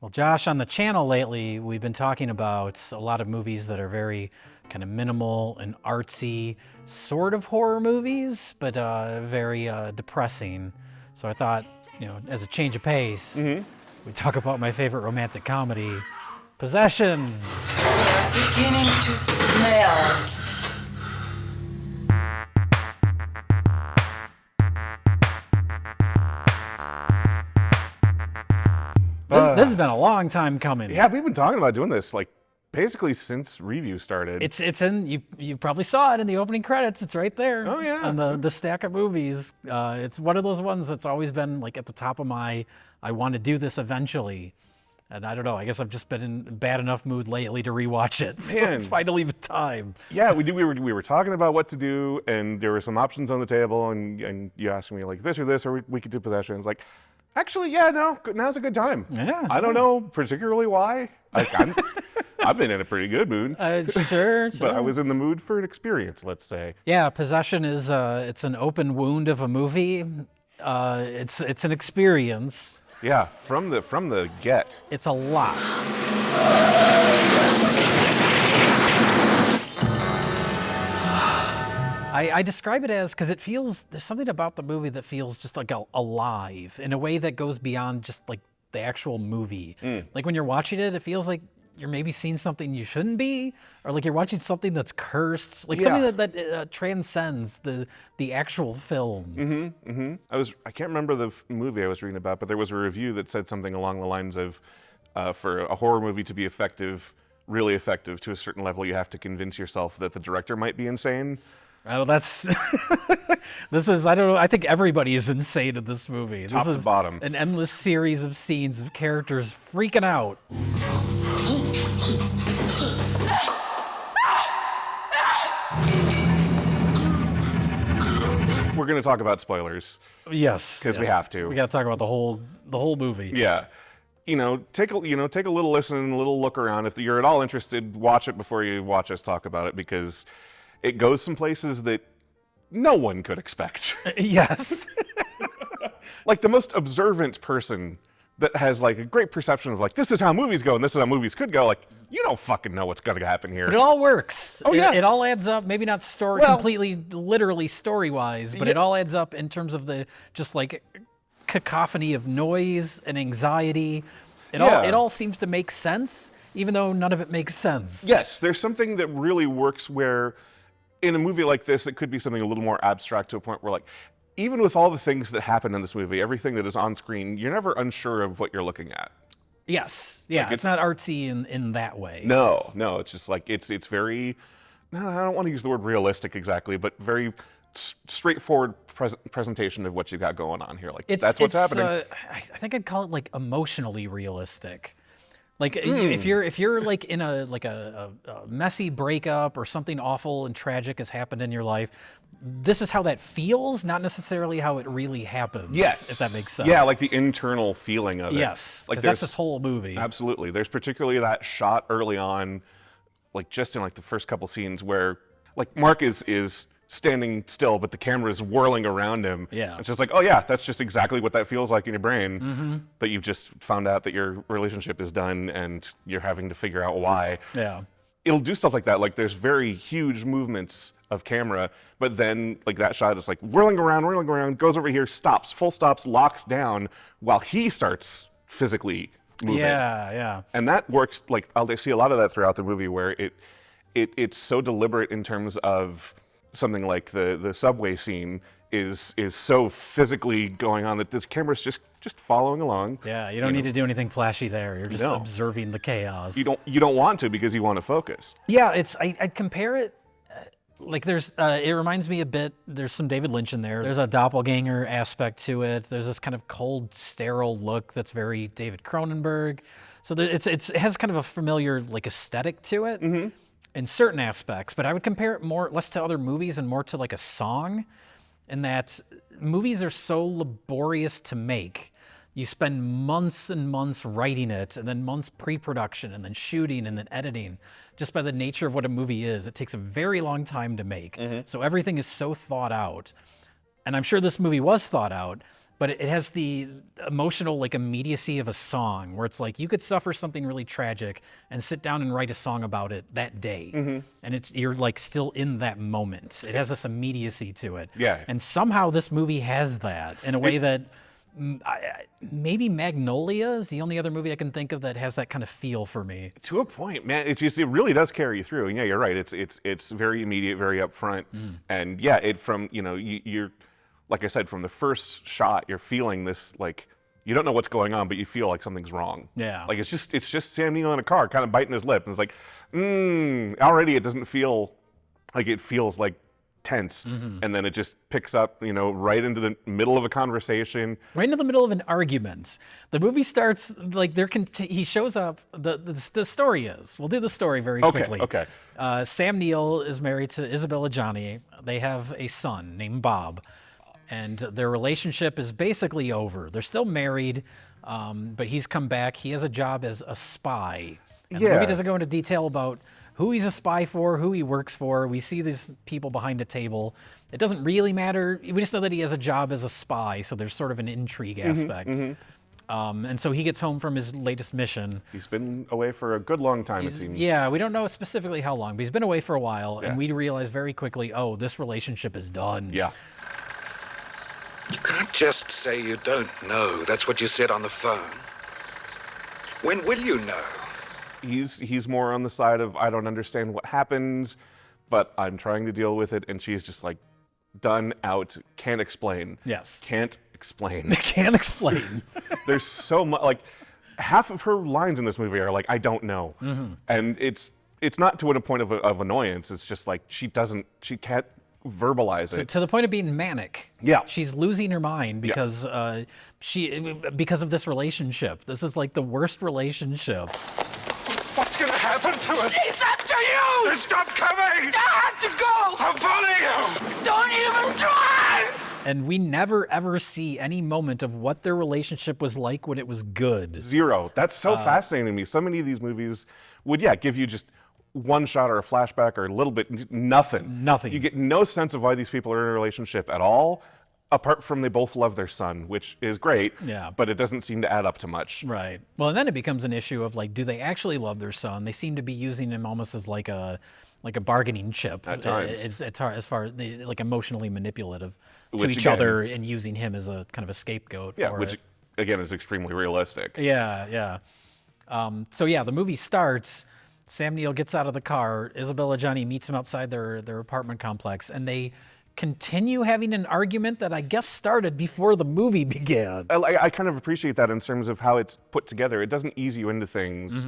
Well, Josh, on the channel lately, we've been talking about a lot of movies that are very kind of minimal and artsy, sort of horror movies, but very depressing. So I thought, as a change of pace, we'd talk about my favorite romantic comedy, Possession. We are beginning to smell. This has been a long time coming. Yeah, we've been talking about doing this basically since review started. It's in you probably saw it in the opening credits. It's right there. Oh yeah. On the stack of movies. It's one of those ones that's always been at the top of my I want to do this eventually. And I don't know, I guess I've just been in a bad enough mood lately to rewatch it. So it's finally the time. Yeah, we were talking about what to do, and there were some options on the table, and you asked me this or this, or we could do Possession. It's like, actually, yeah, no, now's a good time. Yeah. I don't know particularly why. I've been in a pretty good mood. Sure. But I was in the mood for an experience, let's say. Yeah, Possession is it's an open wound of a movie. It's an experience. Yeah, from the get. It's a lot. I describe it as, because there's something about the movie that feels just alive in a way that goes beyond just the actual movie. Like when you're watching it, it feels like you're maybe seeing something you shouldn't be, or like you're watching something that's cursed, something that transcends the actual film. I can't remember the movie I was reading about, but there was a review that said something along the lines of, for a horror movie to be effective, really effective to a certain level, you have to convince yourself that the director might be insane. Oh, that's this is, I don't know, I think everybody is insane in this movie. Top to bottom. An endless series of scenes of characters freaking out. We're going to talk about spoilers. Yes. Because we have to. We got to talk about the whole movie. Yeah. Take a little listen, a little look around. If you're at all interested, watch it before you watch us talk about it, because it goes some places that no one could expect. Yes. Like the most observant person that has a great perception of this is how movies go and this is how movies could go. You don't fucking know what's going to happen here. But it all works. Oh yeah. It all adds up. Maybe not completely, literally story-wise, but it all adds up in terms of the cacophony of noise and anxiety. It all seems to make sense, even though none of it makes sense. Yes, there's something that really works where in a movie like this, it could be something a little more abstract to a point where even with all the things that happen in this movie, everything that is on screen, you're never unsure of what you're looking at. Yes. Yeah, it's not artsy in that way. No, it's just it's very, I don't want to use the word realistic exactly, but very straightforward presentation of what you got going on here. That's what's happening. I think I'd call it emotionally realistic. If you're in a messy breakup or something awful and tragic has happened in your life, this is how that feels, not necessarily how it really happens. Yes, if that makes sense. Yeah, the internal feeling of it. Yes, because that's this whole movie. Absolutely. There's particularly that shot early on, just in the first couple scenes where Mark is standing still, but the camera is whirling around him. Yeah. It's just oh yeah, that's just exactly what that feels like in your brain. But you've just found out that your relationship is done and you're having to figure out why. Yeah. It'll do stuff like that. There's very huge movements of camera, but then that shot is whirling around, goes over here, stops, full stops, locks down while he starts physically moving. Yeah. And that works. I'll see a lot of that throughout the movie where it's so deliberate in terms of something like the subway scene is so physically going on that this camera's just following along. Yeah, you don't need to do anything flashy there. You're just observing the chaos. You don't want to, because you want to focus. Yeah, I'd compare it there's it reminds me a bit, there's some David Lynch in there. There's a doppelganger aspect to it. There's this kind of cold, sterile look that's very David Cronenberg. So it has kind of a familiar aesthetic to it. In certain aspects, but I would compare it less to other movies and more to a song, in that movies are so laborious to make. You spend months and months writing it, and then months pre-production, and then shooting, and then editing. Just by the nature of what a movie is, it takes a very long time to make. So everything is so thought out. And I'm sure this movie was thought out, but it has the emotional like immediacy of a song where it's like you could suffer something really tragic and sit down and write a song about it that day. And you're like still in that moment. It has this immediacy to it. Yeah. And somehow this movie has that in a way that maybe Magnolia is the only other movie I can think of that has that kind of feel for me. To a point, man. It's just, it really does carry you through. And yeah, you're right. It's very immediate, very upfront. And yeah, you're like I said, from the first shot, you're feeling this, like, you don't know what's going on, but you feel like something's wrong. Yeah. Like it's just Sam Neill in a car, kind of biting his lip, and it's like, already it doesn't feel like, it feels like tense, and then it just picks up, right into the middle of a conversation, right into the middle of an argument. The movie starts like he shows up. The story is, we'll do the story very quickly. Okay. Sam Neill is married to Isabelle Adjani. They have a son named Bob, and their relationship is basically over. They're still married, but he's come back. He has a job as a spy. And the movie doesn't go into detail about who he's a spy for, who he works for. We see these people behind a table. It doesn't really matter. We just know that he has a job as a spy, so there's sort of an intrigue aspect. And so he gets home from his latest mission. He's been away for a good long time, it seems. Yeah, we don't know specifically how long, but he's been away for a while, and we realize very quickly, oh, this relationship is done. Yeah. You can't just say you don't know. That's what you said on the phone. When will you know? He's more on the side of, I don't understand what happened, but I'm trying to deal with it, and she's just like, done, out, can't explain. Yes. Can't explain. Can't explain. There's so much, like, half of her lines in this movie are like, I don't know. And it's not to a point of annoyance, it's just like, she can't verbalize it. To the point of being manic. Yeah. She's losing her mind because because of this relationship. This is like the worst relationship. What's going to happen to us? It's up to you! Stop coming! I have to go! I'll follow you! Don't even try! And we never ever see any moment of what their relationship was like when it was good. Zero. That's so fascinating to me. So many of these movies would, give you just one shot or a flashback or a little bit, nothing. Nothing. You get no sense of why these people are in a relationship at all, apart from they both love their son, which is great, but it doesn't seem to add up to much. Right. Well, and then it becomes an issue of like, do they actually love their son? They seem to be using him almost as like a bargaining chip. At times. It's hard, as far like emotionally manipulative to Which each again, other and using him as a kind of a scapegoat. Yeah, for which it. again is extremely realistic. Yeah. So yeah, the movie starts. Sam Neill gets out of the car. Isabelle Adjani meets him outside their apartment complex, and they continue having an argument that I guess started before the movie began. I kind of appreciate that in terms of how it's put together. It doesn't ease you into things.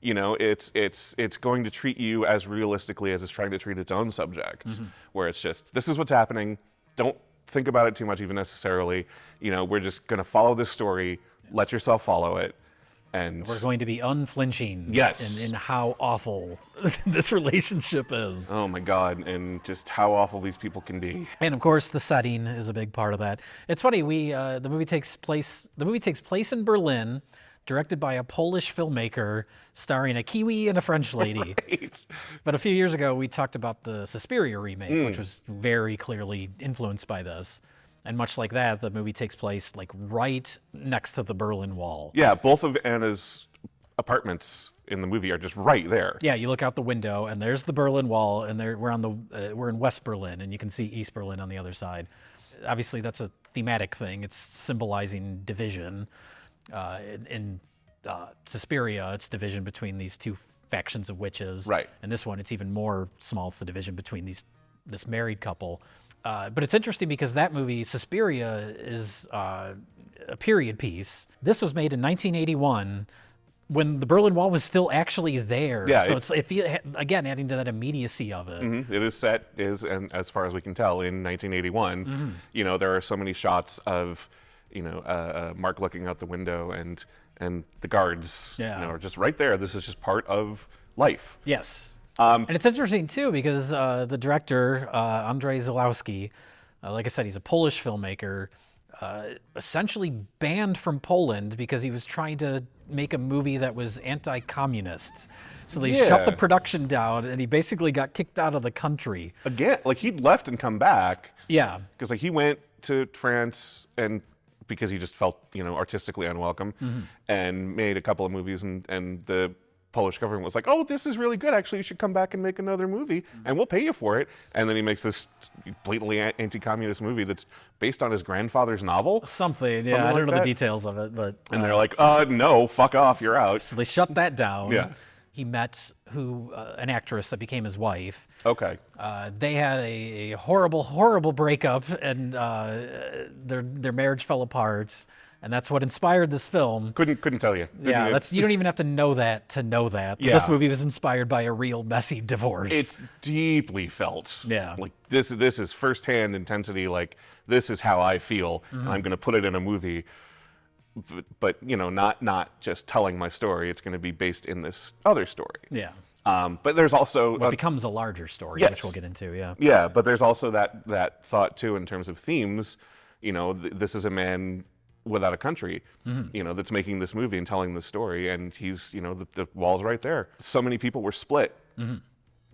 It's going to treat you as realistically as it's trying to treat its own subject, where it's just, this is what's happening. Don't think about it too much even necessarily. We're just going to follow this story. Let yourself follow it. And we're going to be unflinching in how awful this relationship is. Oh my God, and just how awful these people can be. And of course, the setting is a big part of that. It's funny, the movie takes place in Berlin, directed by a Polish filmmaker, starring a Kiwi and a French lady. Right. But a few years ago, we talked about the Suspiria remake, which was very clearly influenced by this. And much like that, the movie takes place like right next to the Berlin Wall. Yeah, both of Anna's apartments in the movie are just right there. Yeah, you look out the window and there's the Berlin Wall, and we're in West Berlin, and you can see East Berlin on the other side. Obviously, that's a thematic thing. It's symbolizing division. In Suspiria, it's division between these two factions of witches. Right. And this one, it's even more small. It's the division between this married couple. But it's interesting because that movie, Suspiria, is a period piece. This was made in 1981 when the Berlin Wall was still actually there. Yeah, so it's again, adding to that immediacy of it. It is set, and as far as we can tell, in 1981. There are so many shots of, Mark looking out the window and the guards, are just right there. This is just part of life. Yes. And it's interesting, too, because the director, Andrzej Zalowski, like I said, he's a Polish filmmaker, essentially banned from Poland because he was trying to make a movie that was anti-communist. So they shut the production down, and he basically got kicked out of the country. Again, like he'd left and come back. Yeah. Because he went to France and because he just felt, artistically unwelcome, and made a couple of movies, and the Polish government was like, oh, this is really good. Actually, you should come back and make another movie, and we'll pay you for it. And then he makes this blatantly anti-communist movie that's based on his grandfather's novel. Something I don't know the details of it, but... And they're like, no, fuck off, you're out. So they shut that down. Yeah. He met an actress that became his wife. Okay. They had a horrible, horrible breakup, and their marriage fell apart. And that's what inspired this film. Couldn't tell you. You don't even have to know that to know that. Yeah. This movie was inspired by a real messy divorce. It's deeply felt. Yeah. Like this is firsthand intensity. Like this is how I feel, and I'm going to put it in a movie. But not just telling my story. It's going to be based in this other story. Yeah. But there's also what becomes a larger story, yes. which we'll get into. Yeah. Yeah, but there's also that thought too in terms of themes. This is a man without a country, that's making this movie and telling this story, and he's, the wall's right there. So many people were split,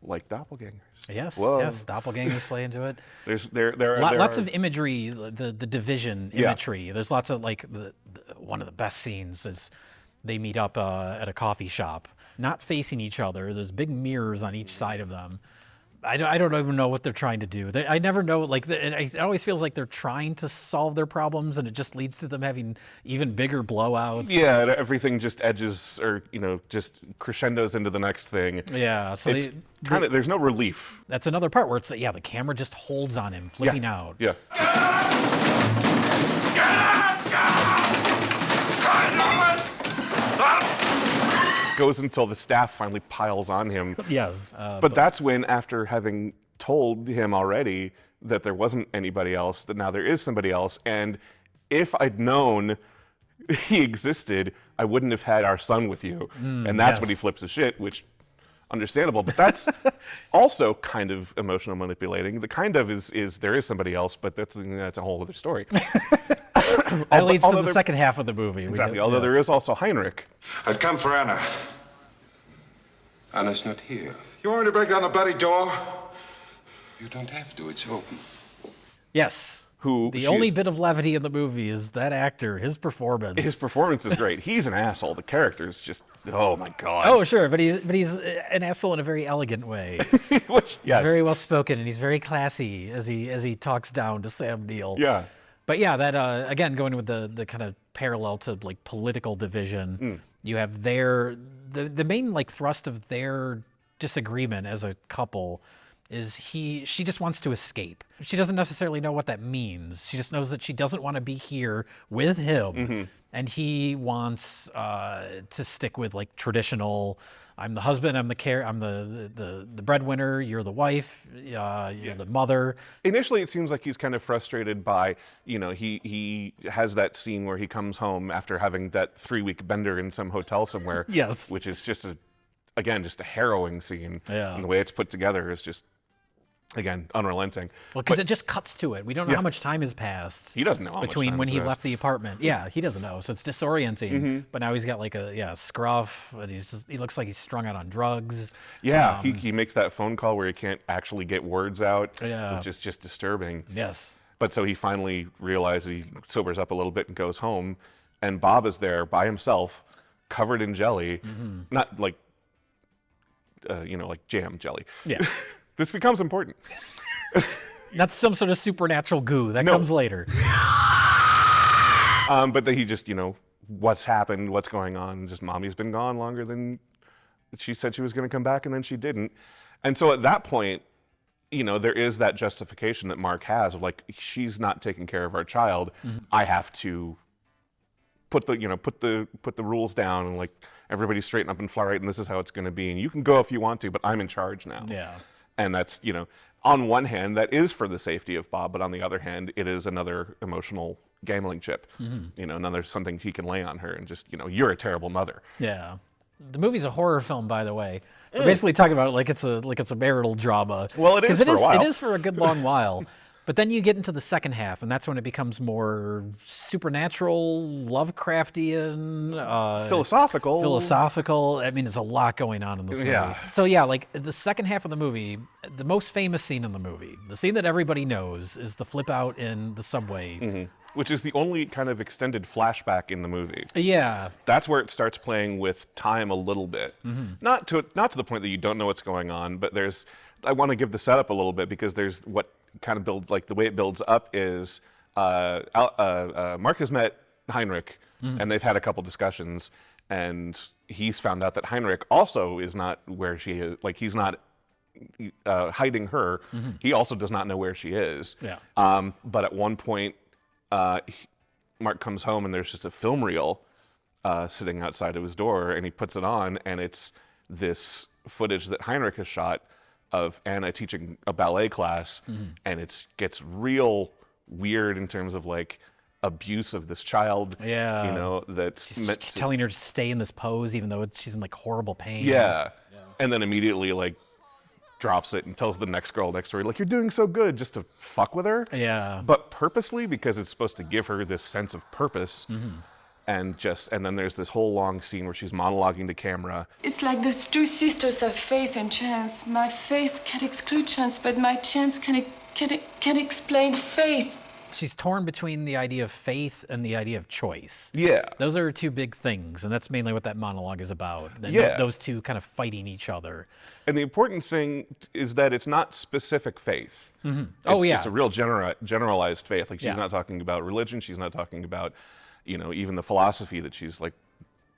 like doppelgangers. Yes, Whoa. yes, doppelgangers play into it. There Lots are of imagery, the division imagery. Yeah. There's lots of one of the best scenes is they meet up at a coffee shop, not facing each other. There's big mirrors on each side of them. I don't even know what they're trying to do. I never know. It always feels like they're trying to solve their problems, and it just leads to them having even bigger blowouts. Yeah, everything just edges, or just crescendos into the next thing. Yeah, so it's there's no relief. That's another part where it's the camera just holds on him, flipping out. Yeah. Goes until the staff finally piles on him. Yes. But that's when, after having told him already that there wasn't anybody else, that now there is somebody else, and if I'd known he existed, I wouldn't have had our son with you. And that's when he flips his shit, which, understandable. But that's also kind of emotional manipulating. The kind of is there is somebody else, but that's a whole other story. That leads to the second half of the movie. Exactly. Although there is also Heinrich. I've come for Anna. Anna's not here. You want me to break down the bloody door? You don't have to. It's open. Yes. The only bit of levity in the movie is that actor, his performance. His performance is great. He's an asshole. The character is just, oh my god. Oh sure, but he's an asshole in a very elegant way. Which, he's very well spoken, and he's very classy as he talks down to Sam Neill. Yeah. But yeah, that again, going with the kind of parallel to political division, you have the main thrust of their disagreement as a couple is she just wants to escape. She doesn't necessarily know what that means. She just knows that she doesn't want to be here with him, and he wants to stick with traditional. I'm the husband. I'm the breadwinner. You're the wife. You're the mother. Initially, it seems like he's kind of frustrated by he has that scene where he comes home after having that 3-week bender in some hotel somewhere. Yes, which is just a harrowing scene. Yeah, and the way it's put together is just. Again, unrelenting. Well, because it just cuts to it. We don't know how much time has passed. He doesn't know how between much time when has he passed. left the apartment. Yeah, he doesn't know, so it's disorienting. But now he's got a scruff, and he looks like he's strung out on drugs. Yeah, he makes that phone call where he can't actually get words out, Yeah. which is just disturbing. Yes. But so he finally realizes, he sobers up a little bit and goes home, and Bob is there by himself, covered in jelly, not like jam jelly. Yeah. This becomes important. That's some sort of supernatural goo. That comes later. But then he just, what's happened, what's going on, just mommy's been gone longer than she said she was going to come back, and then she didn't. And so at that point, there is that justification that Mark has of she's not taking care of our child. I have to put the rules down and everybody straighten up and fly right, and this is how it's going to be. And you can go if you want to, but I'm in charge now. Yeah. And that's, on one hand, that is for the safety of Bob, but on the other hand, it is another emotional gambling chip. Another something he can lay on her and just, you're a terrible mother. Yeah. The movie's a horror film, by the way. We're basically talking about it like it's a marital drama. Well, it is for a while. It is for a good long while. But then you get into the second half, and that's when it becomes more supernatural, Lovecraftian, philosophical. I mean, there's a lot going on in this movie. Yeah. So yeah, the second half of the movie, the most famous scene in the movie, the scene that everybody knows, is the flip out in the subway which is the only kind of extended flashback in the movie. Yeah. That's where it starts playing with time a little bit. Not to the point that you don't know what's going on, but I want to give the setup a little bit because there's what kind of builds, like the way it builds up is Mark has met Heinrich and they've had a couple discussions, and he's found out that Heinrich also is not where she is. Like, he's not hiding her. He also does not know where she is. Yeah. But at one point, Mark comes home and there's just a film reel sitting outside of his door, and he puts it on, and it's this footage that Heinrich has shot of Anna teaching a ballet class, and it gets real weird in terms of like abuse of this child. Yeah. You know, that's She's meant to, telling her to stay in this pose even though she's in like horrible pain. yeah. And then immediately like drops it and tells the next girl next to her, like, you're doing so good, just to fuck with her. Yeah. But purposely, because it's supposed to give her this sense of purpose. And then there's this whole long scene where she's monologuing to camera. It's like those two sisters of faith and chance. My faith can't exclude chance, but my chance can explain faith. She's torn between the idea of faith and the idea of choice. Yeah. Those are two big things, and that's mainly what that monologue is about. Yeah. Those two kind of fighting each other. And the important thing is that it's not specific faith. Oh, yeah. It's just a real generalized faith. Like, she's Yeah. not talking about religion. She's not talking about, you know, even the philosophy that she's like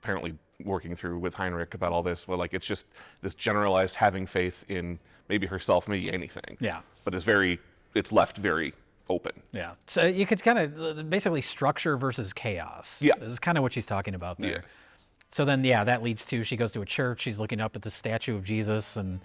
apparently working through with Heinrich about all this. But like, it's just this generalized having faith in maybe herself, maybe anything. Yeah. But it's left very open. Yeah. So you could kind of basically structure versus chaos. Yeah. This is kind of what she's talking about there. Yeah. So then, yeah, that leads to she goes to a church. She's looking up at the statue of Jesus, and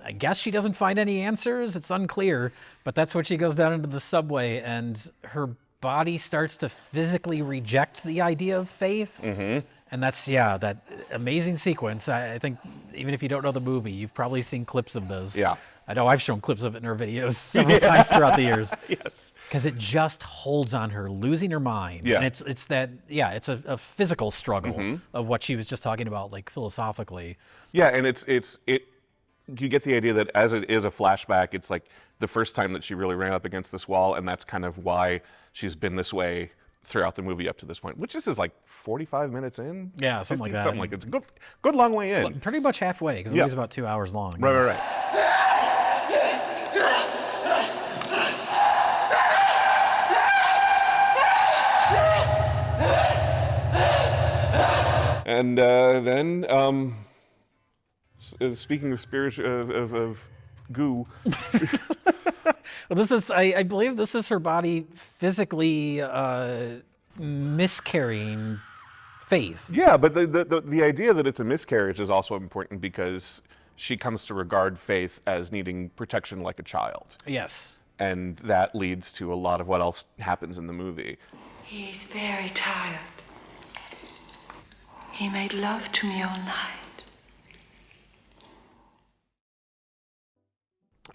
I guess she doesn't find any answers. It's unclear, but that's when she goes down into the subway, and her body starts to physically reject the idea of faith. And that's, yeah, that amazing sequence. I think even if you don't know the movie, you've probably seen clips of this. Yeah. I know I've shown clips of it in her videos several times throughout the years. Yes. Because it just holds on her, losing her mind. Yeah. And it's that, yeah, it's a physical struggle of what she was just talking about, like philosophically. Yeah, and you get the idea that as it is a flashback, it's like the first time that she really ran up against this wall, and that's kind of why she's been this way throughout the movie up to this point, which this is like 45 minutes in. Yeah, something like that. Something like it's a good long way in. Pretty much halfway, because the movie's about 2 hours long. Right. And then, speaking of spirit of goo, Well, this is, I believe this is her body physically miscarrying faith. yeah, but the idea that it's a miscarriage is also important because she comes to regard faith as needing protection like a child. Yes. And that leads to a lot of what else happens in the movie. He's very tired. He made love to me all night.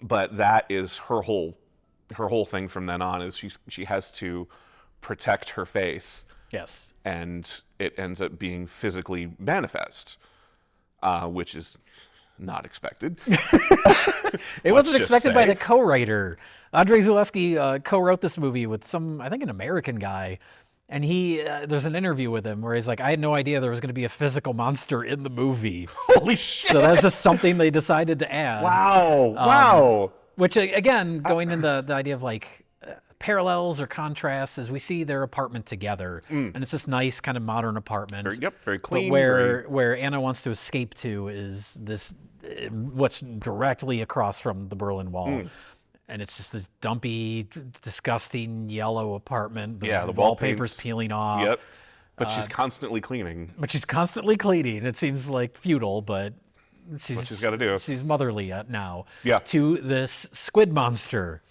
But that is her whole thing from then on, is she has to protect her faith, Yes. and it ends up being physically manifest, which is not expected. It wasn't just expected by say. the co-writer. Andrei Zalewski co-wrote this movie with I think an American guy. And there's an interview with him where he's like, I had no idea there was going to be a physical monster in the movie. Holy shit! So that's just something they decided to add. Wow! Which, again, going into the idea of like parallels or contrasts, is we see their apartment together. And it's this nice kind of modern apartment. Very clean. But where Anna wants to escape to is this, what's directly across from the Berlin Wall. And it's just this dumpy, disgusting yellow apartment. The wallpaper's peeling off. Yep. But she's constantly cleaning. But she's constantly cleaning. It seems like futile, but she's gotta do. She's motherly now. Yeah. To this squid monster.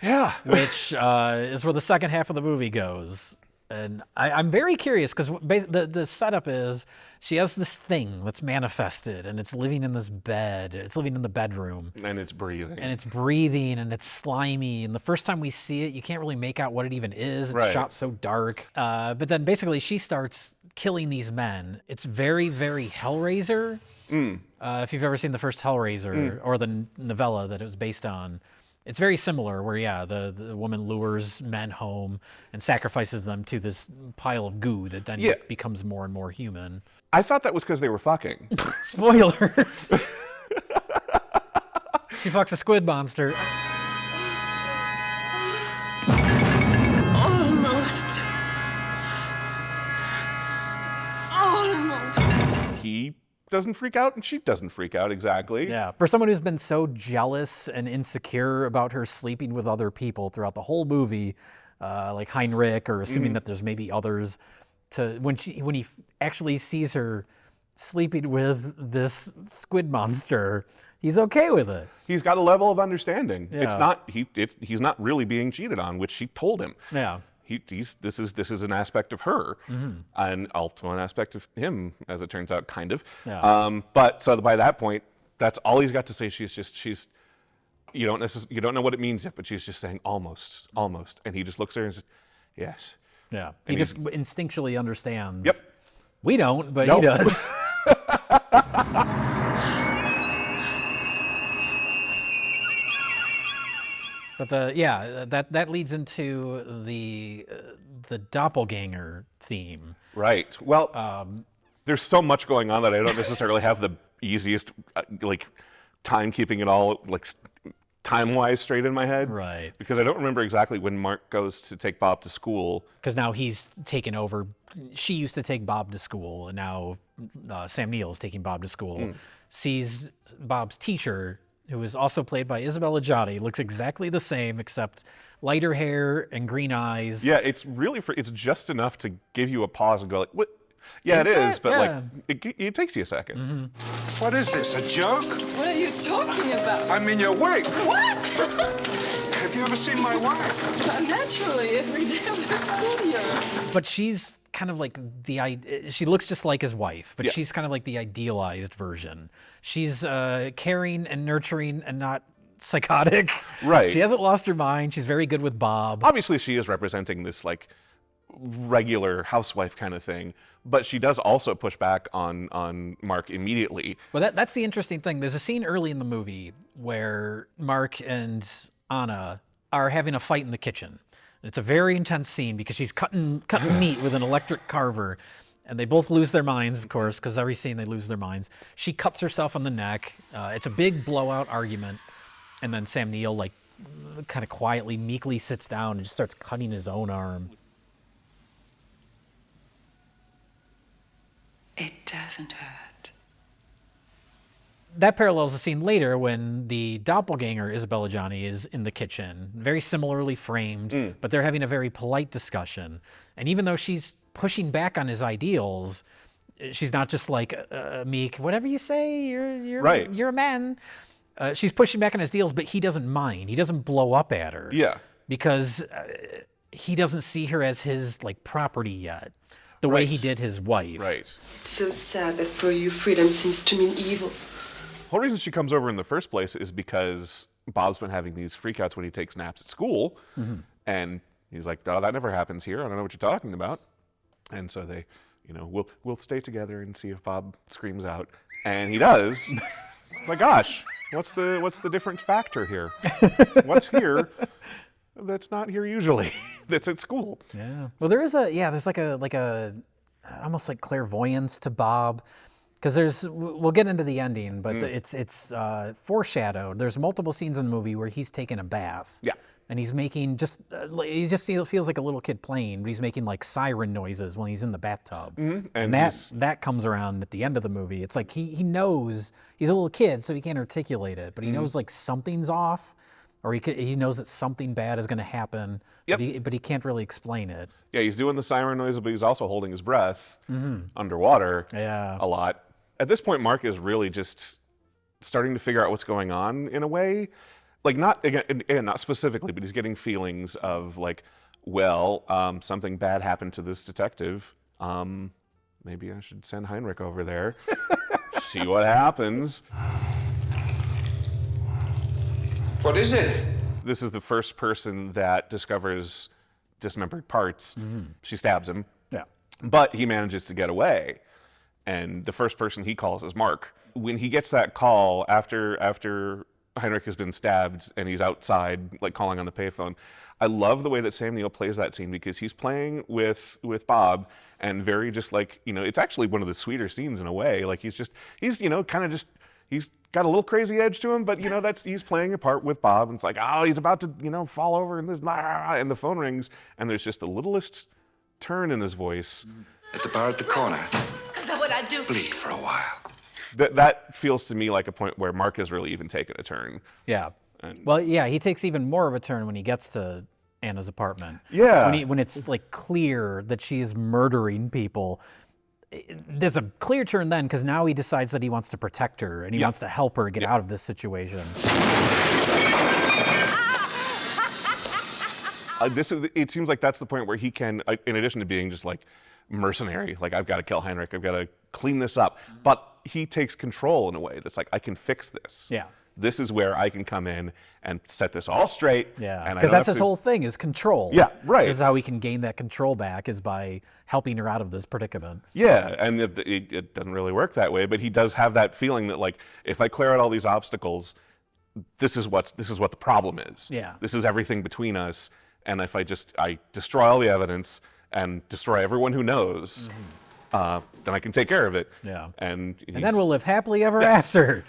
Yeah. Which is where the second half of the movie goes. And I'm very curious, because the setup is she has this thing that's manifested, and it's living in this bed. It's living in the bedroom. And it's breathing. And it's breathing, and it's slimy. And the first time we see it, you can't really make out what it even is. It's Right. shot so dark. But then basically she starts killing these men. It's very, very Hellraiser. If you've ever seen the first Hellraiser, or the novella that it was based on. It's very similar where, yeah, the woman lures men home and sacrifices them to this pile of goo that then becomes more and more human. I thought that was because they were fucking. Spoilers. She fucks a squid monster. Almost. He doesn't freak out and she doesn't freak out exactly. Yeah, for someone who's been so jealous and insecure about her sleeping with other people throughout the whole movie, like Heinrich, or assuming that there's maybe others, when he actually sees her sleeping with this squid monster, he's okay with it. He's got a level of understanding. Yeah. He's not really being cheated on, which she told him. Yeah. This is an aspect of her, and also an aspect of him, as it turns out, kind of. Yeah. But so by that point, that's all he's got to say. She's you don't know what it means yet, but she's just saying almost, and he just looks at her and says, yes. Yeah. And He just instinctually understands. Yep. We don't, but Nope. he does. But that leads into the doppelganger theme. Right. Well, there's so much going on that I don't necessarily have the easiest time keeping it all time-wise straight in my head. Right. Because I don't remember exactly when Mark goes to take Bob to school. Because now he's taken over. She used to take Bob to school, and now Sam Neill is taking Bob to school. Sees Bob's teacher, who is also played by Isabelle Adjani, looks exactly the same except lighter hair and green eyes. Yeah, it's really it's just enough to give you a pause and go like, "What?" Yeah, it is, but Yeah. it takes you a second. What is this, a joke? What are you talking about? I'm in your wig. What? Have you ever seen my wife? Naturally, every day of the school year. But she's kind of like she looks just like his wife, but Yeah. she's kind of like the idealized version. She's caring and nurturing and not psychotic. Right. She hasn't lost her mind. She's very good with Bob. Obviously, she is representing this regular housewife kind of thing, but she does also push back on Mark immediately. Well, that's the interesting thing. There's a scene early in the movie where Mark and Anna are having a fight in the kitchen. It's a very intense scene because she's cutting meat with an electric carver, and they both lose their minds, of course, because every scene they lose their minds. She cuts herself on the neck. It's a big blowout argument, and then Sam Neill kind of quietly, meekly sits down and just starts cutting his own arm. It doesn't hurt. That parallels the scene later when the doppelganger, Isabelle Adjani, is in the kitchen, very similarly framed, but they're having a very polite discussion. And even though she's pushing back on his ideals, she's not just like meek, whatever you say, you're a man. She's pushing back on his deals, but he doesn't mind. He doesn't blow up at her. Yeah. Because he doesn't see her as his property yet, the way he did his wife. Right. It's so sad that for you, freedom seems to mean evil. The whole reason she comes over in the first place is because Bob's been having these freakouts when he takes naps at school, and he's like, "Oh, that never happens here. I don't know what you're talking about." And so they, we'll stay together and see if Bob screams out, and he does. My gosh, what's the different factor here? What's here that's not here usually? That's at school. Yeah. Well, there's like a almost like clairvoyance to Bob, because we'll get into the ending, but it's foreshadowed. There's multiple scenes in the movie where he's taking a bath. Yeah. And he's making he just feels like a little kid playing, but he's making siren noises when he's in the bathtub. And that comes around at the end of the movie. It's like he knows he's a little kid, so he can't articulate it, but he knows something's off, or he knows that something bad is going to happen. Yep. But he can't really explain it. Yeah, he's doing the siren noise, but he's also holding his breath underwater a lot. At this point, Mark is really just starting to figure out what's going on in a way. Not specifically, but he's getting feelings of something bad happened to this detective. Maybe I should send Heinrich over there, see what happens. What is it? This is the first person that discovers dismembered parts. She stabs him. Yeah. But he manages to get away. And the first person he calls is Mark. When he gets that call after Heinrich has been stabbed and he's outside, like calling on the payphone. I love the way that Sam Neill plays that scene because he's playing with Bob and very just like, it's actually one of the sweeter scenes in a way. Like he's kind of just, he's got a little crazy edge to him, but he's playing a part with Bob and it's like, oh, he's about to, fall over and and the phone rings and there's just the littlest turn in his voice. At the bar at the corner. Is that what I do? Bleed for a while. That feels to me like a point where Mark has really even taken a turn. Yeah. Well, yeah, he takes even more of a turn when he gets to Anna's apartment. Yeah. When it's like clear that she's murdering people. There's a clear turn then because now he decides that he wants to protect her and he wants to help her get out of this situation. It seems like that's the point where he can, in addition to being just like mercenary, like I've got to kill Heinrich, I've got to clean this up, but he takes control in a way that's like, I can fix this. Yeah. This is where I can come in and set this all straight. Yeah, because that's his whole thing is control. Yeah, right. This is how he can gain that control back is by helping her out of this predicament. Yeah, and it doesn't really work that way, but he does have that feeling that like, if I clear out all these obstacles, this is what the problem is. Yeah. This is everything between us, and if I destroy all the evidence and destroy everyone who knows, then I can take care of it. Yeah. And then we'll live happily ever after.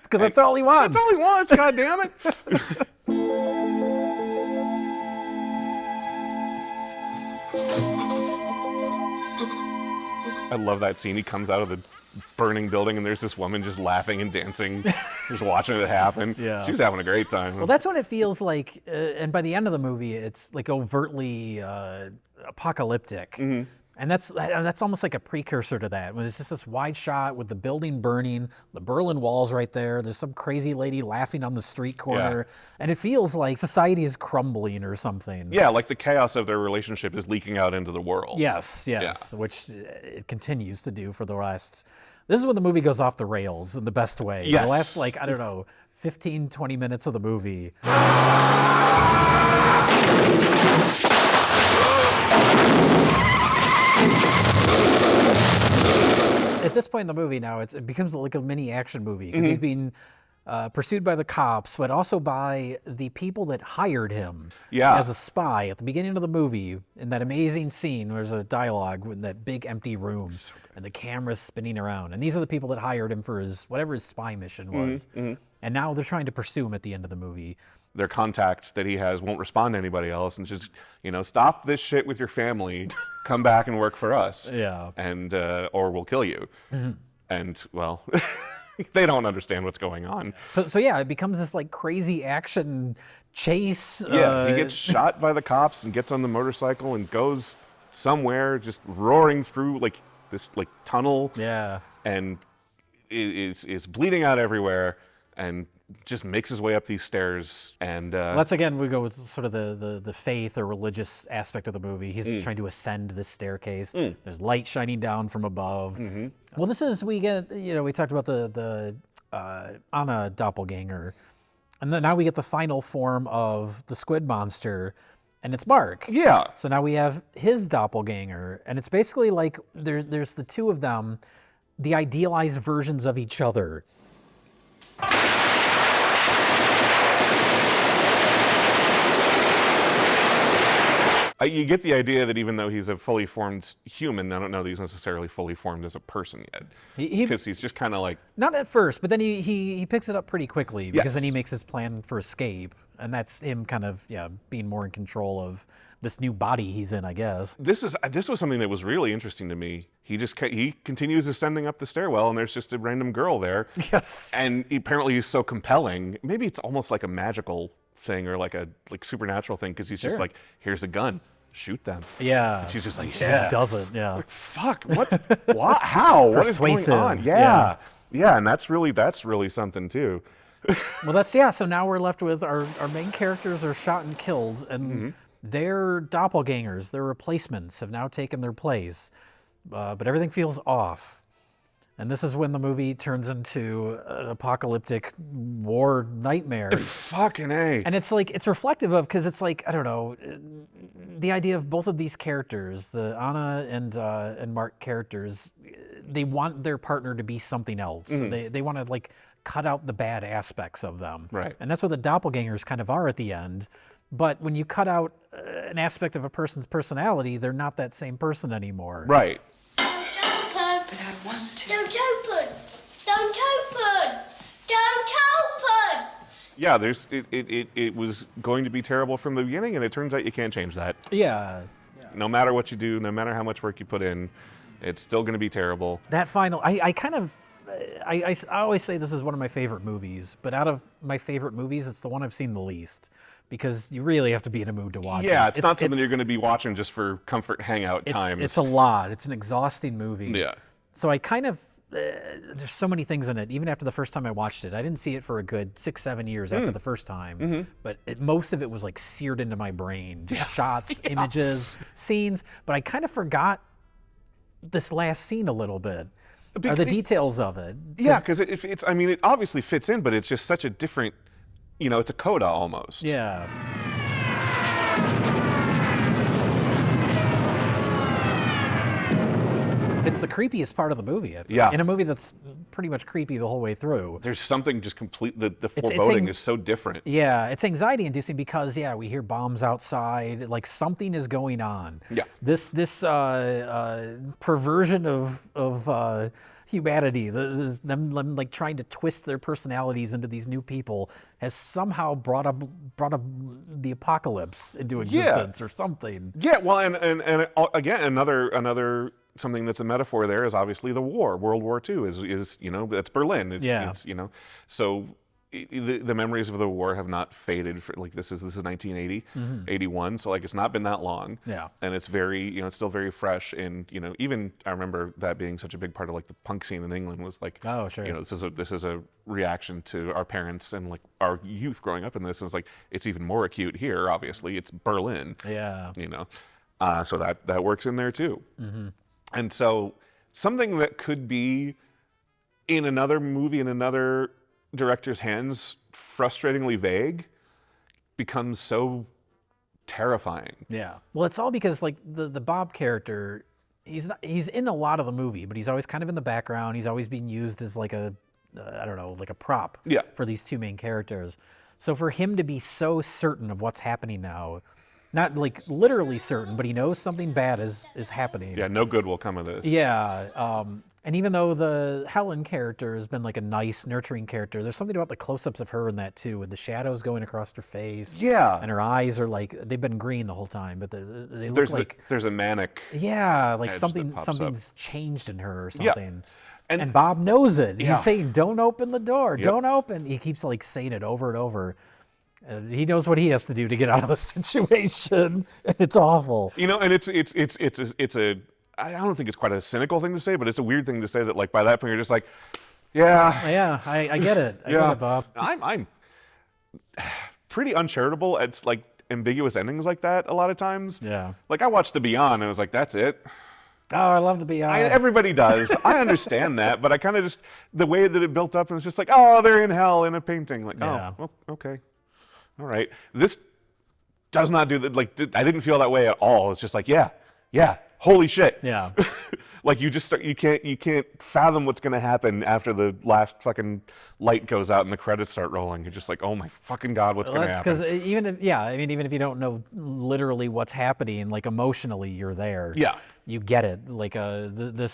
Because that's all he wants. That's all he wants, God damn it. I love that scene. He comes out of the burning building and there's this woman just laughing and dancing, just watching it happen. Yeah. She's having a great time. Well, that's when it feels like, and by the end of the movie, it's like overtly apocalyptic. And that's almost like a precursor to that. When it's just this wide shot with the building burning, the Berlin Wall's right there. There's some crazy lady laughing on the street corner. And it feels like society is crumbling or something. Yeah, like the chaos of their relationship is leaking out into the world. Yes, which it continues to do for the last... This is when the movie goes off the rails in the best way. Yes. The last, 15, 20 minutes of the movie. At this point in the movie now, it becomes like a mini action movie because he's being pursued by the cops, but also by the people that hired him as a spy. At the beginning of the movie, in that amazing scene, there's a dialogue in that big empty room, and the camera's spinning around. And these are the people that hired him for whatever his spy mission was. And now they're trying to pursue him at the end of the movie. Their contact that he has won't respond to anybody else and just, stop this shit with your family, come back and work for us. Yeah. And, or we'll kill you. And, well, they don't understand what's going on. So yeah, it becomes this crazy action chase. Yeah, he gets shot by the cops and gets on the motorcycle and goes somewhere just roaring through this tunnel. Yeah. And is bleeding out everywhere and just makes his way up these stairs. And that's again, we go with sort of the faith or religious aspect of the movie. He's trying to ascend this staircase. There's light shining down from above. Well, this is, we talked about the Anna doppelganger. And then now we get the final form of the squid monster, and it's Mark. Yeah. So now we have his doppelganger, and it's basically like there's the two of them, the idealized versions of each other. You get the idea that even though he's a fully formed human, I don't know that he's necessarily fully formed as a person yet. Because he's just kind of like... Not at first, but then he picks it up pretty quickly because then he Yes. makes his plan for escape. And that's him kind of, being more in control of this new body he's in, I guess. This was something that was really interesting to me. He continues ascending up the stairwell, and there's just a random girl there. Yes. And apparently he's so compelling. Maybe it's almost like a magical thing or like supernatural thing, because he's just like, here's a gun, shoot them. Yeah. And she's just like, She just does it, yeah. Like, fuck, what? How? What is Persuasive, going on? Yeah. And that's really something too. Well, so now we're left with our main characters are shot and killed, and their doppelgangers, their replacements, have now taken their place. But everything feels off. And this is when the movie turns into an apocalyptic war nightmare. Fucking A. And it's reflective of, because it's I don't know, the idea of both of these characters, the Anna and Mark characters, they want their partner to be something else. They want to like cut out the bad aspects of them. Right. And that's what the doppelgangers kind of are at the end. But when you cut out an aspect of a person's personality, they're not that same person anymore. Right. But I want to. Don't open! Don't open! Don't open! Yeah, it was going to be terrible from the beginning, and it turns out you can't change that. Yeah. No matter what you do, no matter how much work you put in, it's still going to be terrible. That final, I always say this is one of my favorite movies, but out of my favorite movies, it's the one I've seen the least, because you really have to be in a mood to watch it. Yeah, it's not something you're going to be watching just for comfort hangout times. It's a lot. It's an exhausting movie. Yeah. So I kind of, there's so many things in it. Even after the first time I watched it, I didn't see it for a good 6-7 years after the first time. But most of it was like seared into my brain. Just shots, images, scenes. But I kind of forgot this last scene a little bit. Or the details of it. Yeah, because it's, I mean, it obviously fits in, but it's just such a different, it's a coda almost. Yeah. It's the creepiest part of the movie. Yeah. In a movie that's pretty much creepy the whole way through. There's something just complete, the foreboding is so different. Yeah, it's anxiety inducing because, we hear bombs outside, like something is going on. Yeah. This perversion of humanity, them like trying to twist their personalities into these new people has somehow brought up the apocalypse into existence or something. Yeah, well, and again, another something that's a metaphor there is obviously the war. World War II is that's Berlin. It's so the memories of the war have not faded. This is 1980, 81. So it's not been that long. Yeah. And it's very it's still very fresh. And even I remember that being such a big part of the punk scene in England was like, oh sure, this is a reaction to our parents and our youth growing up in this. And it's even more acute here. Obviously, it's Berlin. Yeah. So that works in there too. And so something that could be in another movie, in another director's hands, frustratingly vague, becomes so terrifying. Yeah. Well, it's all because the Bob character, he's in a lot of the movie, but he's always kind of in the background. He's always being used as like a prop for these two main characters. So for him to be so certain of what's happening now, not literally certain, but he knows something bad is happening. Yeah, no good will come of this. Yeah. And even though the Helen character has been a nice, nurturing character, there's something about the close-ups of her in that too, with the shadows going across her face. Yeah. And her eyes are they've been green the whole time, but they look there's a manic. Yeah, something's changed in her or something. Yeah. And Bob knows it. He's saying, "Don't open the door. Yep. Don't open." He keeps saying it over and over. He knows what he has to do to get out of the situation. It's awful. And it's a I don't think it's quite a cynical thing to say, but it's a weird thing to say that by that point you're just yeah, I get it. I get it, Bob. I'm pretty uncharitable at ambiguous endings like that a lot of times. Yeah. I watched The Beyond and I was like, that's it. Oh, I love The Beyond. Everybody does. I understand that, but I kind of just the way that it built up and it's just oh, they're in hell in a painting. Oh, well, okay. All right. This does not do that. I didn't feel that way at all. It's just yeah, holy shit. Yeah. You can't fathom what's going to happen after the last fucking light goes out and the credits start rolling. You're just oh my fucking God, what's going to happen? That's because even if you don't know literally what's happening, emotionally you're there. Yeah. You get it. The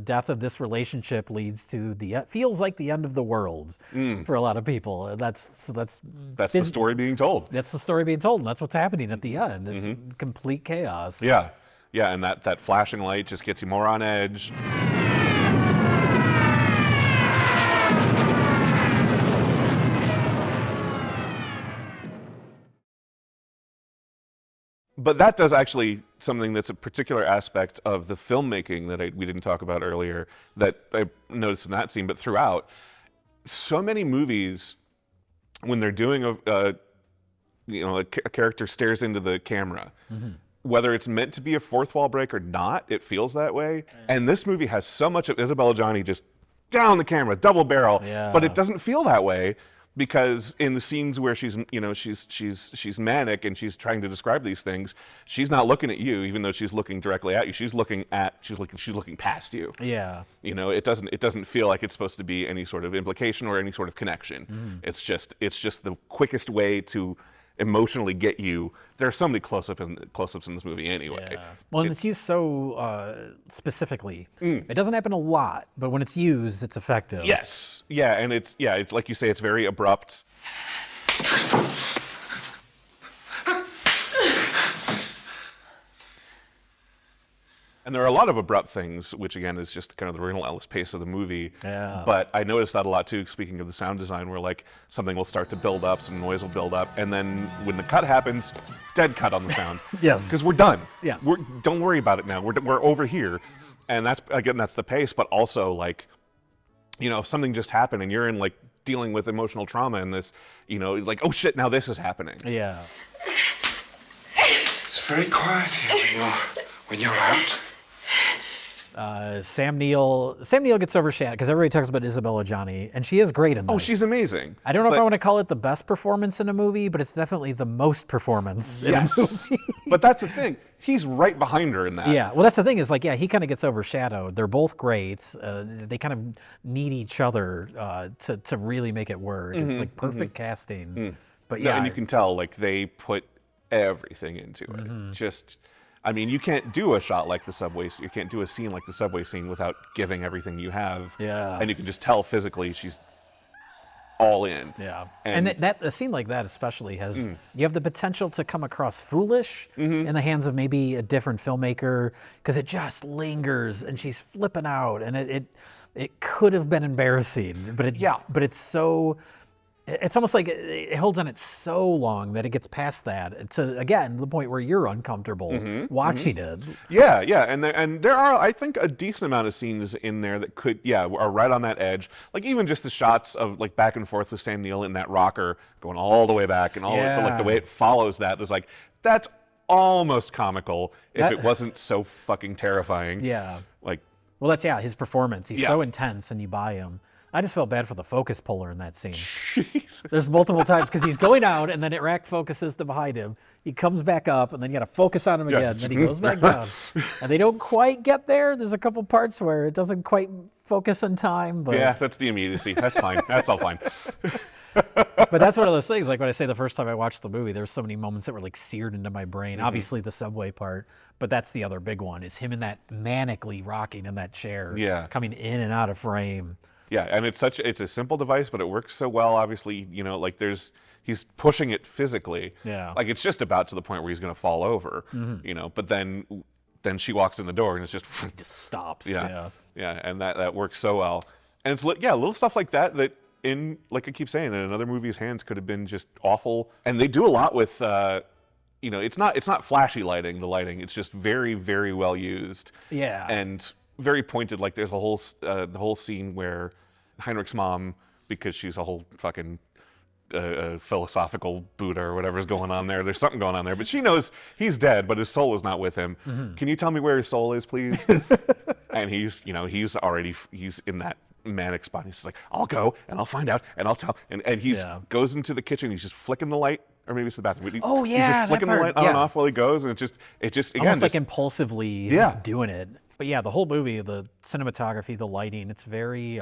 death of this relationship leads to feels like the end of the world for a lot of people. And that's the story being told. That's the story being told, and that's what's happening at the end. It's complete chaos. Yeah. Yeah, and that flashing light just gets you more on edge. But that does actually something that's a particular aspect of the filmmaking that we didn't talk about earlier that I noticed in that scene, but throughout. So many movies, when they're doing a character stares into the camera, whether it's meant to be a fourth wall break or not, it feels that way. And this movie has so much of Isabelle Adjani just down the camera, double barrel, but it doesn't feel that way because in the scenes where she's manic and she's trying to describe these things, she's not looking at you, even though she's looking directly at you. She's looking past you. Yeah. You know, it doesn't feel like it's supposed to be any sort of implication or any sort of connection. It's just the quickest way to emotionally get you. There are so many close-ups in this movie anyway. Yeah. Well, and it's used so specifically. It doesn't happen a lot, but when it's used, it's effective. Yes. Yeah, and it's like you say, it's very abrupt. And there are a lot of abrupt things, which again is just kind of the relentless pace of the movie. Yeah. But I noticed that a lot too, speaking of the sound design, where like something will start to build up, some noise will build up, and then when the cut happens, dead cut on the sound. Yes. Because we're done. Yeah. Don't worry about it now. We're over here. And that's the pace, but also like, you know, if something just happened and you're in like dealing with emotional trauma in this, you know, like, oh shit, now this is happening. Yeah. It's very quiet here when you're out. Sam Neill gets overshadowed because everybody talks about Isabelle Adjani, and she is great in this. Oh, she's amazing. I don't know if I want to call it the best performance in a movie, but it's definitely the most performance in a movie. But that's the thing. He's right behind her in that. Yeah, well, that's the thing is like, yeah, he kind of gets overshadowed. They're both great. They kind of need each other to really make it work. It's like perfect casting. But No, yeah, and you can tell like they put everything into it. Just, I mean, you can't do a shot like the subway. You can't do a scene like the subway scene without giving everything you have. Yeah. And you can just tell physically she's all in. Yeah, And and a scene like that especially has you have the potential to come across foolish in the hands of maybe a different filmmaker because it just lingers and she's flipping out and it could have been embarrassing, but it's so. It's almost like it holds on it so long that it gets past that to, again, the point where you're uncomfortable watching it. Yeah, and there are, I think, a decent amount of scenes in there that are right on that edge. Like even just the shots of like back and forth with Sam Neill in that rocker going all the way back and all like the way it follows that. There's like, that's almost comical if it wasn't so fucking terrifying. Yeah. Like, well, that's his performance. He's so intense, and you buy him. I just felt bad for the focus puller in that scene. Jesus. There's multiple times because he's going out and then it rack focuses to behind him. He comes back up and then you got to focus on him again. Then he goes back down. And they don't quite get there. There's a couple parts where it doesn't quite focus in time. But Yeah, that's the immediacy. That's fine. That's all fine. but that's one of those things. Like when I say the first time I watched the movie, there's so many moments that were like seared into my brain. Obviously the subway part, but that's the other big one is him in that manically rocking in that chair. Yeah. Coming in and out of frame. Yeah, and it's a simple device, but it works so well. Obviously, you know, like he's pushing it physically. Yeah. Like it's just about to the point where he's going to fall over, you know, but then she walks in the door and it's just stops. Yeah, and that works so well. And it's little stuff like that in, like I keep saying, in another movie's hands could have been just awful. And they do a lot with you know, it's not flashy lighting, the lighting. It's just very, very well used. Yeah. And very pointed. Like there's the whole scene where Heinrich's mom, because she's a whole fucking philosophical Buddha or whatever's going on there. There's something going on there, but she knows he's dead, but his soul is not with him. Can you tell me where his soul is, please? And he's in that manic spot. He's like, I'll go and I'll find out and I'll tell. And he goes into the kitchen. He's just flicking the light. Or maybe it's the bathroom. He's just flicking the light on and off while he goes, and it just again, almost like impulsively, he's just doing it. But yeah, the whole movie, the cinematography, the lighting, it's very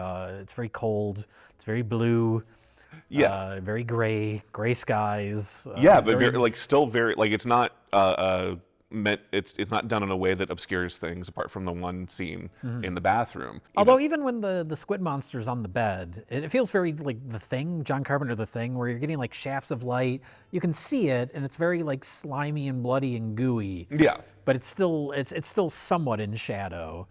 cold, it's very blue, very gray skies. But still very it's not it's not done in a way that obscures things apart from the one scene in the bathroom. Although even when the squid monster's on the bed, it feels very like The Thing, John Carpenter, The Thing, where you're getting like shafts of light. You can see it, and it's very like slimy and bloody and gooey. Yeah. But it's still somewhat in shadow.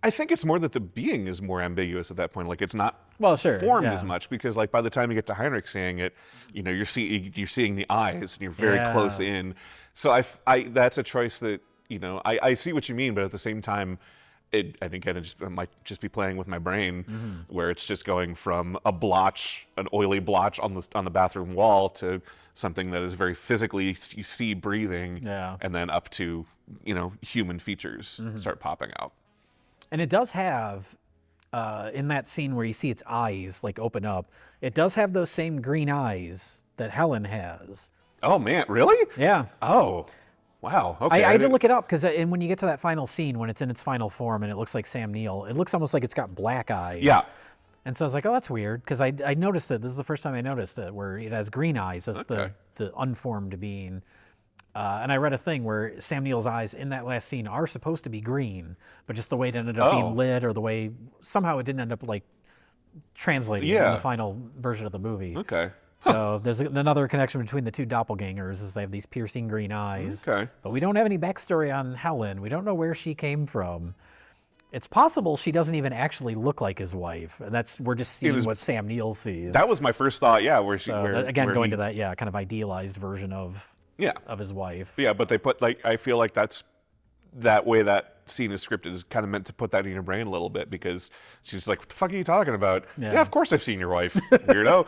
I think it's more that the being is more ambiguous at that point. Like it's not formed as much because like by the time you get to Heinrich seeing it, you know, you're seeing the eyes and you're very close in. So I that's a choice that, you know, I see what you mean, but at the same time, I think it might just be playing with my brain, where it's just going from an oily blotch on the bathroom wall to something that is very physically you see breathing, and then up to, you know, human features start popping out. And it does have in that scene where you see its eyes like open up, it does have those same green eyes that Helen has. Oh man, really? Yeah. Oh, wow. Okay. I had to look it up because when you get to that final scene, when it's in its final form and it looks like Sam Neill, it looks almost like it's got black eyes. Yeah. And so I was like, oh, that's weird, because I noticed it. This is the first time I noticed it, where it has green eyes as the unformed being. And I read a thing where Sam Neill's eyes in that last scene are supposed to be green, but just the way it ended up being lit, or the way somehow it didn't end up like translating in the final version of the movie. Okay. So there's another connection between the two doppelgangers, is they have these piercing green eyes. Okay. But we don't have any backstory on Helen. We don't know where she came from. It's possible she doesn't even actually look like his wife, and we're just seeing what Sam Neill sees. That was my first thought. Yeah, where she going to that kind of idealized version of his wife. Yeah, but they put I feel like that way that scene is scripted is kind of meant to put that in your brain a little bit, because she's like, what the fuck are you talking about? Yeah, of course I've seen your wife, weirdo.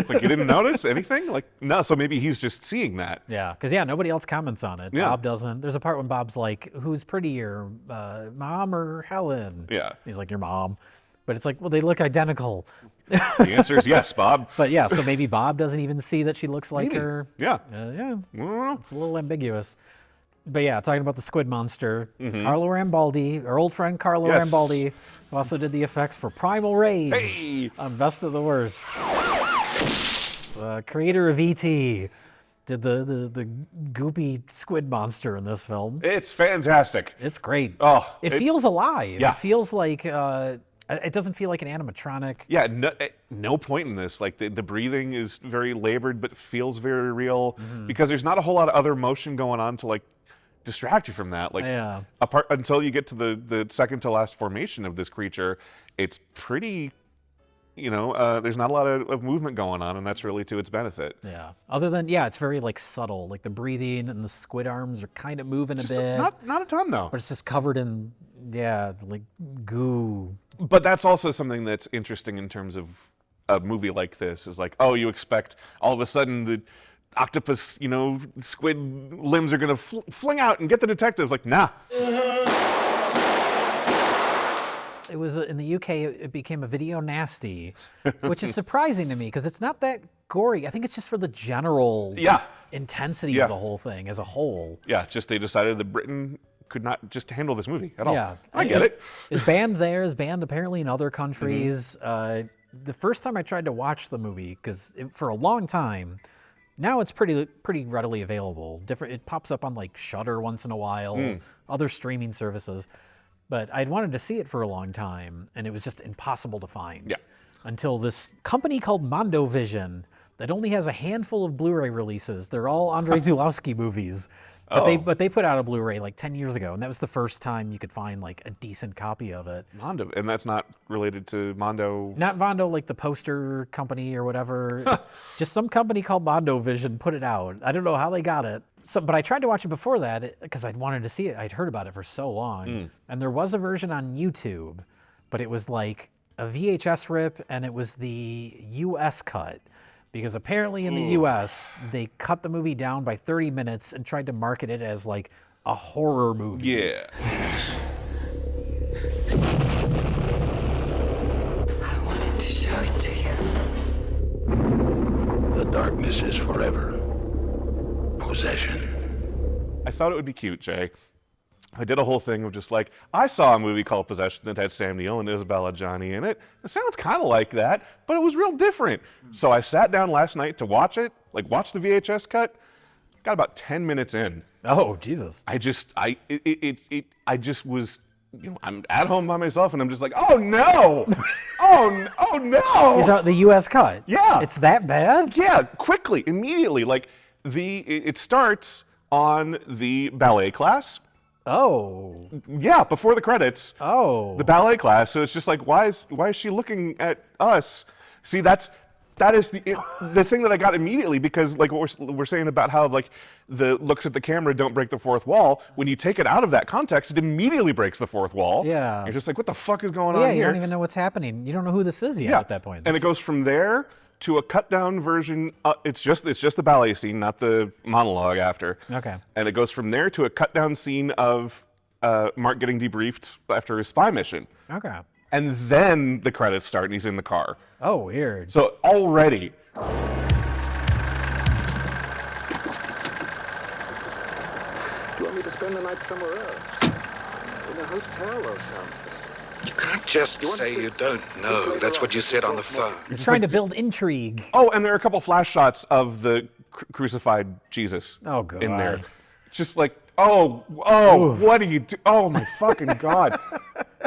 Like, you didn't notice anything? Like, no, so maybe he's just seeing that. Yeah, because nobody else comments on it. Bob doesn't. There's a part when Bob's like, who's prettier, Mom or Helen? Yeah. He's like, your mom. But it's like, well, they look identical. The answer is yes, Bob. But yeah, so maybe Bob doesn't even see that she looks like her. Yeah. It's a little ambiguous. But yeah, talking about the squid monster, Carlo Rambaldi, our old friend Carlo Rambaldi, who also did the effects for Primal Rage on Best of the Worst. Creator of E.T. did the goopy squid monster in this film. It's fantastic. It's great. Oh, it feels alive. Yeah. It feels like it doesn't feel like an animatronic. Yeah, no point in this. Like the breathing is very labored, but feels very real, because there's not a whole lot of other motion going on to like distract you from that. Like apart until you get to the second to last formation of this creature, it's pretty. There's not a lot of movement going on, and that's really to its benefit. Yeah. Other than it's very like subtle. Like the breathing and the squid arms are kind of moving a bit. Not a ton though. But it's just covered in like goo. But that's also something that's interesting in terms of a movie like this. Is like, oh, you expect all of a sudden the octopus, squid limbs are gonna fling out and get the detectives. Like, nah. It was in the UK. It became a video nasty, which is surprising to me because it's not that gory. I think it's just for the general intensity of the whole thing as a whole. Yeah, just they decided that Britain could not just handle this movie at all. Yeah, I get it. It's banned there. It's banned apparently in other countries. The first time I tried to watch the movie, because for a long time. Now it's pretty readily available. It pops up on like Shudder once in a while, other streaming services. But I'd wanted to see it for a long time, and it was just impossible to find. Until this company called Mondovision that only has a handful of Blu-ray releases. They're all Andrei Zulawski movies. But they put out a Blu-ray like 10 years ago, and that was the first time you could find like a decent copy of it. Mondo, and that's not related to Mondo? Not Mondo, like the poster company or whatever. Just some company called Mondovision put it out. I don't know how they got it. But I tried to watch it before that because I'd wanted to see it. I'd heard about it for so long. And there was a version on YouTube, but it was like a VHS rip, and it was the US cut. Because apparently in the U.S., they cut the movie down by 30 minutes and tried to market it as like a horror movie. Yeah. I wanted to show it to you. The darkness is forever. Possession. I thought it would be cute, Jay. I did a whole thing of just like, I saw a movie called Possession that had Sam Neill and Isabelle Adjani in it. It sounds kind of like that, but it was real different. So I sat down last night to watch it, like watch the VHS cut. Got about 10 minutes in. Oh, Jesus. I just was, I'm at home by myself, and I'm just like, oh no, oh no. You're talking the U.S. cut? Yeah. It's that bad? Yeah, quickly, immediately. Like it starts on the ballet class. Oh. Yeah, before the credits. Oh. The ballet class. So it's just like, why is she looking at us? See, that is the thing that I got immediately, because like what we're saying about how like the looks at the camera don't break the fourth wall. When you take it out of that context, it immediately breaks the fourth wall. Yeah. You're just like, what the fuck is going on Yeah, here? you don't even know what's happening. You don't know who this is yet at that point. And it goes from there to a cut down version. It's just the ballet scene, not the monologue after. Okay. And it goes from there to a cut down scene of Mark getting debriefed after his spy mission. Okay. and then the credits start and he's in the car. Oh, weird. So already. Do you want me to spend the night somewhere else? In a hotel or something? You can't just say you don't know. That's what you said on the phone. You're trying to build intrigue. Oh, and there are a couple flash shots of the crucified Jesus Oh, God. in there. Just like, what do you do? Oh, my fucking God.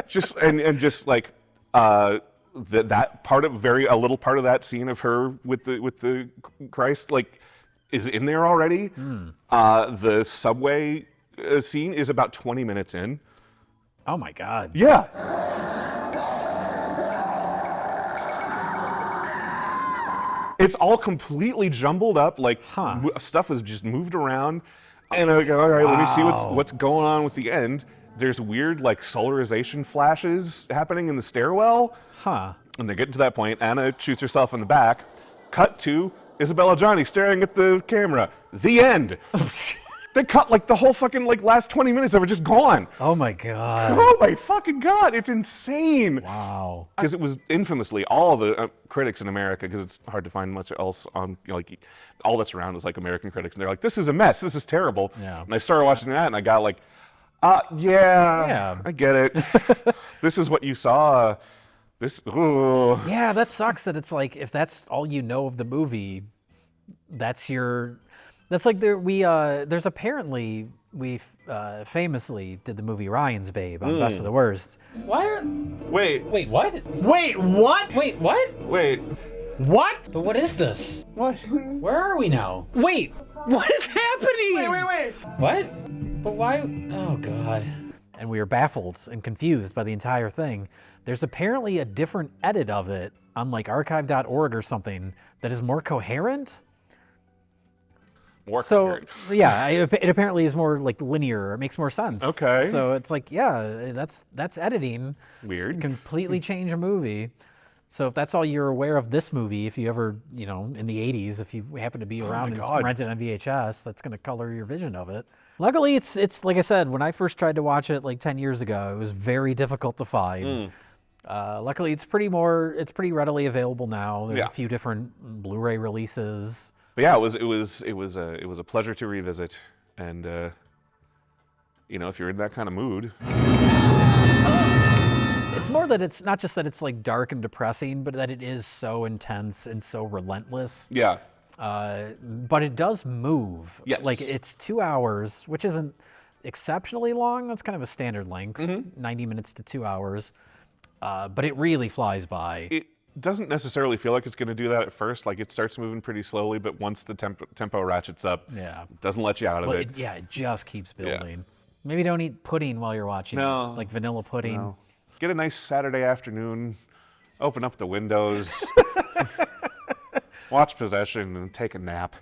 Just, and just like, that part of a little part of that scene of her with the Christ, like, is in there already. The subway scene is about 20 minutes in. Oh, my God. Yeah. It's all completely jumbled up, like stuff is just moved around. And I go, all right, let me see what's going on with the end. There's weird, like, solarization flashes happening in the stairwell. Huh. And they get to that point, Anna shoots herself in the back. Cut to Isabelle Adjani staring at the camera. The end. They cut, like, the whole fucking, like, last 20 minutes of it just gone. Oh, my God. Oh, my fucking God. It's insane. Wow. Because it was infamously all the critics in America, because it's hard to find much else on, like, all that's around is, like, American critics. And they're like, this is a mess. This is terrible. Yeah. And I started watching that, and I got like, yeah, I get it. This is what you saw. Yeah, that sucks that it's like, if that's all you know of the movie, that's like there's apparently, we famously did the movie Ryan's Babe on Best of the Worst. What? Wait. Wait, what? Wait, what? Wait, what? Wait. What? But what is this? What? Where are we now? Wait, what is happening? Wait. What? But why? Oh, God. And we were baffled and confused by the entire thing. There's apparently a different edit of it on like archive.org or something that is more coherent. Coherent. Yeah, it apparently is more like linear. It makes more sense. Okay. So it's like, yeah, that's editing. Weird. Completely change a movie. So if that's all you're aware of this movie, if you ever, in the 80s, if you happen to be around and rent it on VHS, that's going to color your vision of it. Luckily, it's like I said, when I first tried to watch it like 10 years ago, it was very difficult to find. Luckily, it's pretty readily available now. There's a few different Blu-ray releases. But yeah, it was a pleasure to revisit, and if you're in that kind of mood. It's more that it's not just that it's like dark and depressing, but that it is so intense and so relentless. Yeah. But it does move. Yes. Like it's 2 hours, which isn't exceptionally long. That's kind of a standard length, 90 minutes to 2 hours. But it really flies by. It doesn't necessarily feel like it's going to do that at first. Like it starts moving pretty slowly, but once the tempo ratchets up, it doesn't let you out of it. It just keeps building. Yeah. Maybe don't eat pudding while you're watching it, like vanilla pudding. No. Get a nice Saturday afternoon, open up the windows, watch Possession, and take a nap.